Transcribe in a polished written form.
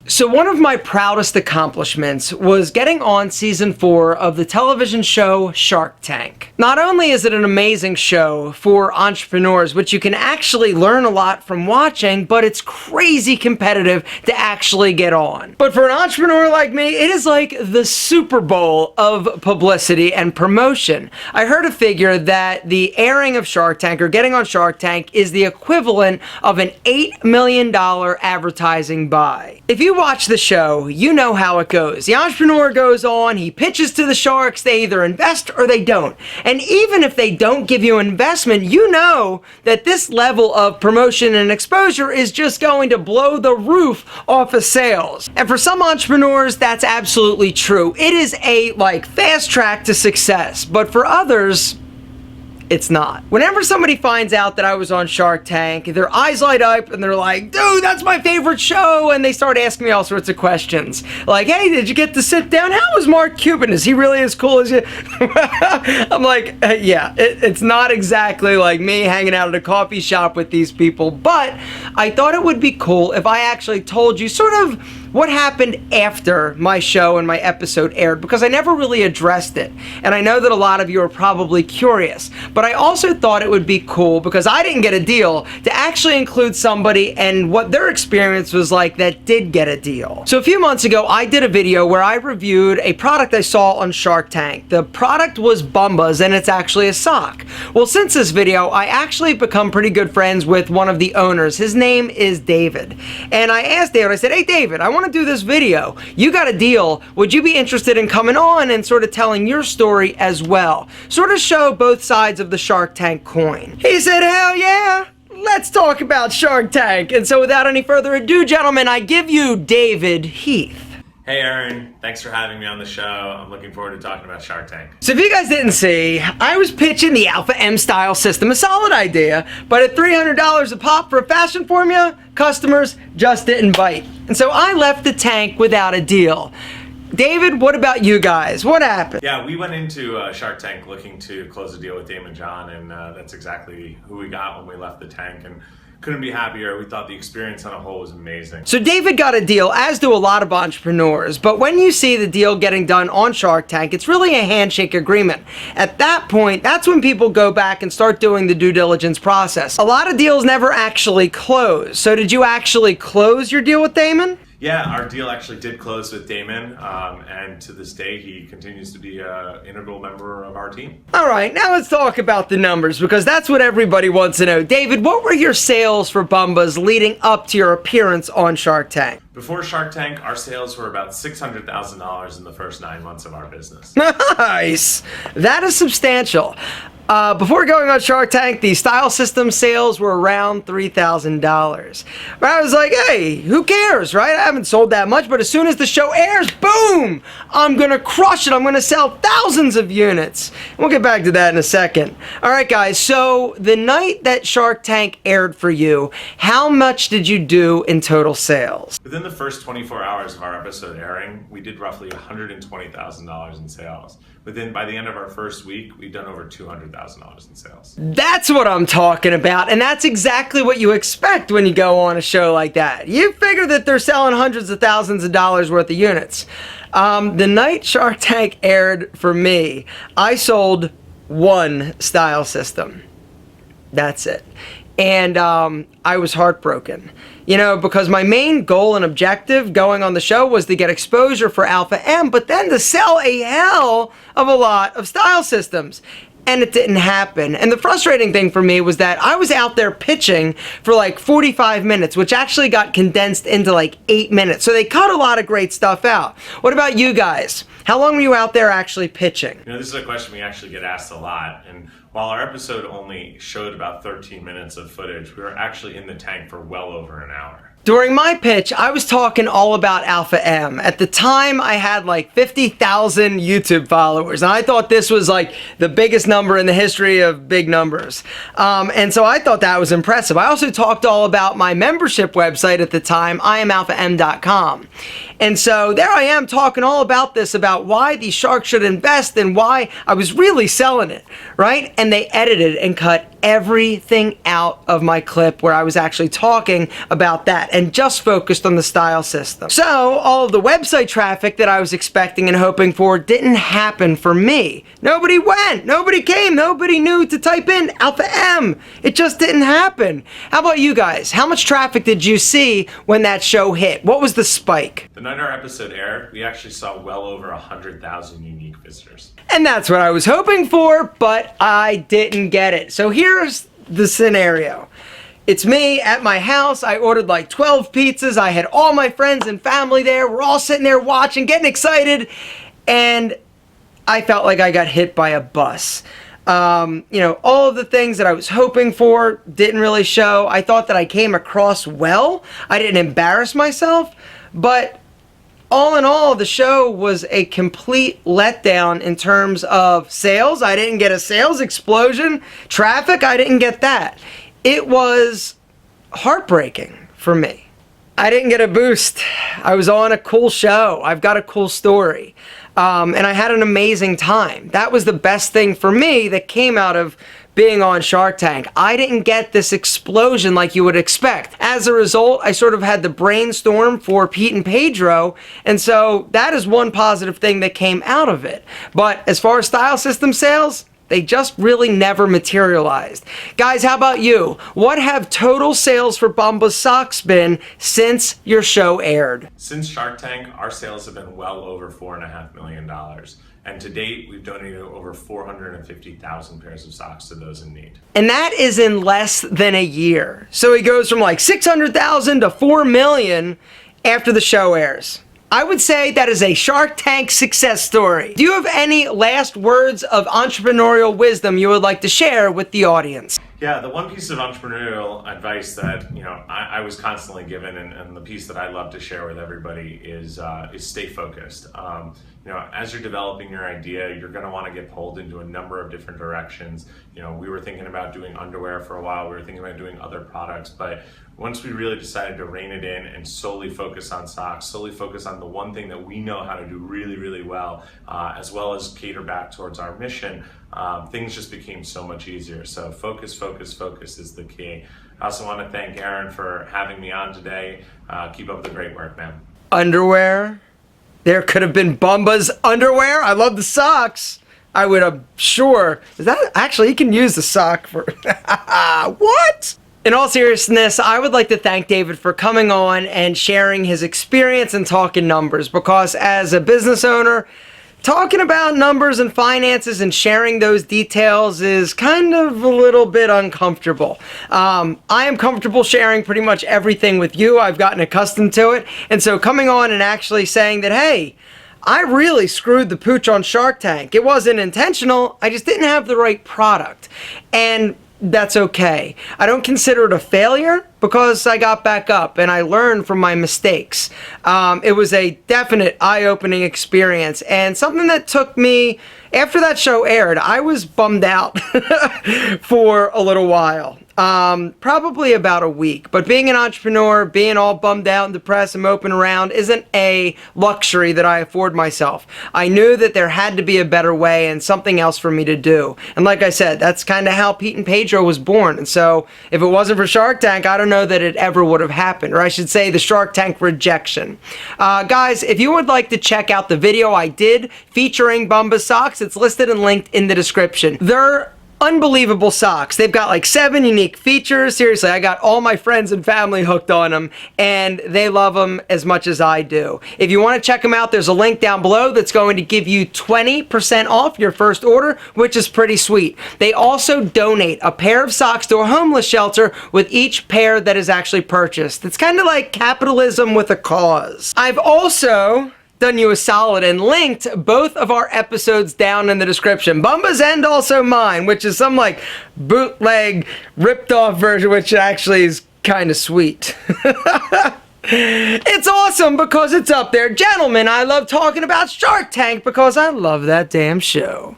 So one of my proudest accomplishments was getting on season 4 of the television show Shark Tank. Not only is it an amazing show for entrepreneurs, which you can actually learn a lot from watching, but it's crazy competitive to actually get on. But for an entrepreneur like me, it is like the Super Bowl of publicity and promotion. I heard a figure that the airing of Shark Tank or getting on Shark Tank is the equivalent of an $8 million advertising buy. If you watch the show, you know how it goes. The entrepreneur goes on, he pitches to the sharks, they either invest or they don't. And even if they don't give you investment, you know that this level of promotion and exposure is just going to blow the roof off of sales. And for some entrepreneurs, that's absolutely true. It is a fast track to success, but for others, it's not. Whenever somebody finds out that I was on Shark Tank, their eyes light up and they're like, dude, that's my favorite show. And they start asking me all sorts of questions. Like, hey, did you get to sit down? How was Mark Cuban? Is he really as cool as you? I'm like, yeah, it's not exactly like me hanging out at a coffee shop with these people, but I thought it would be cool if I actually told you sort of what happened after my show and my episode aired, because I never really addressed it. And I know that a lot of you are probably curious, but I also thought it would be cool, because I didn't get a deal, to actually include somebody and what their experience was like that did get a deal. So a few months ago, I did a video where I reviewed a product I saw on Shark Tank. The product was Bombas, and it's actually a sock. Well, since this video, I actually become pretty good friends with one of the owners. His name is David. And I asked David, I said, hey David, I want to do this video. You got a deal. Would you be interested in coming on and sort of telling your story as well? Sort of show both sides of the Shark Tank coin. He said, hell yeah. Let's talk about Shark Tank. And so without any further ado, gentlemen, I give you David Heath. Hey Aaron, thanks for having me on the show. I'm looking forward to talking about Shark Tank. So if you guys didn't see, I was pitching the Alpha M style system, a solid idea, but at $300 a pop for a fashion formula, customers just didn't bite. And so I left the tank without a deal. David, what about you guys? What happened? Yeah, we went into Shark Tank looking to close a deal with Damon John, and that's exactly who we got when we left the tank. And couldn't be happier. We thought the experience on a whole was amazing. So David got a deal, as do a lot of entrepreneurs, but when you see the deal getting done on Shark Tank, it's really a handshake agreement. At that point, that's when people go back and start doing the due diligence process. A lot of deals never actually close. So did you actually close your deal with Damon? Yeah, our deal actually did close with Damon, and to this day, he continues to be an integral member of our team. All right, now let's talk about the numbers, because that's what everybody wants to know. David, what were your sales for Bombas leading up to your appearance on Shark Tank? Before Shark Tank, our sales were about $600,000 in the first 9 months of our business. Nice! That is substantial. Before going on Shark Tank, the style system sales were around $3,000. But I was like, hey, who cares, right? I haven't sold that much, but as soon as the show airs, boom! I'm gonna crush it. I'm gonna sell thousands of units. We'll get back to that in a second. All right, guys, so the night that Shark Tank aired for you, how much did you do in total sales? Within the first 24 hours of our episode airing, we did roughly $120,000 in sales. By the end of our first week, we'd done over $200,000 in sales. That's what I'm talking about, and that's exactly what you expect when you go on a show like that. You figure that they're selling hundreds of thousands of dollars worth of units. The night Shark Tank aired for me, I sold one style system. That's it. And I was heartbroken. You know, because my main goal and objective going on the show was to get exposure for Alpha M, but then to sell a hell of a lot of style systems. And it didn't happen. And the frustrating thing for me was that I was out there pitching for like 45 minutes, which actually got condensed into like 8 minutes. So they cut a lot of great stuff out. What about you guys? How long were you out there actually pitching? You know, this is a question we actually get asked a lot. And while our episode only showed about 13 minutes of footage, we were actually in the tank for well over an hour. During my pitch, I was talking all about Alpha M. At the time, I had like 50,000 YouTube followers, and I thought this was like the biggest number in the history of big numbers. And so I thought that was impressive. I also talked all about my membership website at the time, iamalpham.com. And so there I am talking all about this, about why these sharks should invest and why I was really selling it, right? And they edited and cut everything out of my clip where I was actually talking about that and just focused on the style system. So all of the website traffic that I was expecting and hoping for didn't happen for me. Nobody went, nobody came, nobody knew to type in Alpha M. It just didn't happen. How about you guys? How much traffic did you see when that show hit? What was the spike? The night our episode aired, we actually saw well over 100,000 unique visitors. And that's what I was hoping for, but I didn't get it. So here's the scenario. It's me at my house. I ordered like 12 pizzas. I had all my friends and family there. We're all sitting there watching, getting excited. And I felt like I got hit by a bus. All of the things that I was hoping for didn't really show. I thought that I came across well. I didn't embarrass myself, but all in all, the show was a complete letdown in terms of sales. I didn't get a sales explosion. Traffic, I didn't get that. It was heartbreaking for me. I didn't get a boost. I was on a cool show. I've got a cool story. And I had an amazing time. That was the best thing for me that came out of being on Shark Tank. I didn't get this explosion like you would expect. As a result, I sort of had the brainstorm for Pete and Pedro, and so that is one positive thing that came out of it. But as far as style system sales, they just really never materialized. Guys, how about you? What have total sales for Bombas socks been since your show aired? Since Shark Tank, our sales have been well over $4.5 million. And to date, we've donated over 450,000 pairs of socks to those in need. And that is in less than a year. So he goes from like 600,000 to 4 million after the show airs. I would say that is a Shark Tank success story. Do you have any last words of entrepreneurial wisdom you would like to share with the audience? Yeah, the one piece of entrepreneurial advice that I was constantly given, and the piece that I love to share with everybody is stay focused. As you're developing your idea, you're going to want to get pulled into a number of different directions. We were thinking about doing underwear for a while. We were thinking about doing other products, but once we really decided to rein it in and solely focus on socks, solely focus on the one thing that we know how to do really, really well, as well as cater back towards our mission, things just became so much easier. So focus is the key. I also want to thank Aaron for having me on today. Keep up the great work, man. Underwear? There could have been Bombas underwear. I love the socks. I would have, sure. Is that actually, you can use the sock for, what? In all seriousness, I would like to thank David for coming on and sharing his experience and talking numbers, because as a business owner, talking about numbers and finances and sharing those details is kind of a little bit uncomfortable. I am comfortable sharing pretty much everything with you. I've gotten accustomed to it. And so coming on and actually saying that, hey, I really screwed the pooch on Shark Tank. It wasn't intentional. I just didn't have the right product. And that's okay. I don't consider it a failure because I got back up and I learned from my mistakes. It was a definite eye-opening experience, and something that took me, after that show aired, I was bummed out for a little while. Probably about a week. But being an entrepreneur, being all bummed out and depressed and moping around isn't a luxury that I afford myself. I knew that there had to be a better way and something else for me to do. And like I said, that's kind of how Pete and Pedro was born. And so if it wasn't for Shark Tank, I don't know that it ever would have happened. Or I should say the Shark Tank rejection. Guys, if you would like to check out the video I did featuring Bombas socks, it's listed and linked in the description. They're unbelievable socks. They've got like 7 unique features. Seriously, I got all my friends and family hooked on them, and they love them as much as I do. If you want to check them out, there's a link down below that's going to give you 20% off your first order, which is pretty sweet. They also donate a pair of socks to a homeless shelter with each pair that is actually purchased. It's kind of like capitalism with a cause. I've also done you a solid and linked both of our episodes down in the description. Bombas and also mine, which is some like bootleg ripped off version, which actually is kind of sweet. It's awesome because it's up there. Gentlemen, I love talking about Shark Tank because I love that damn show.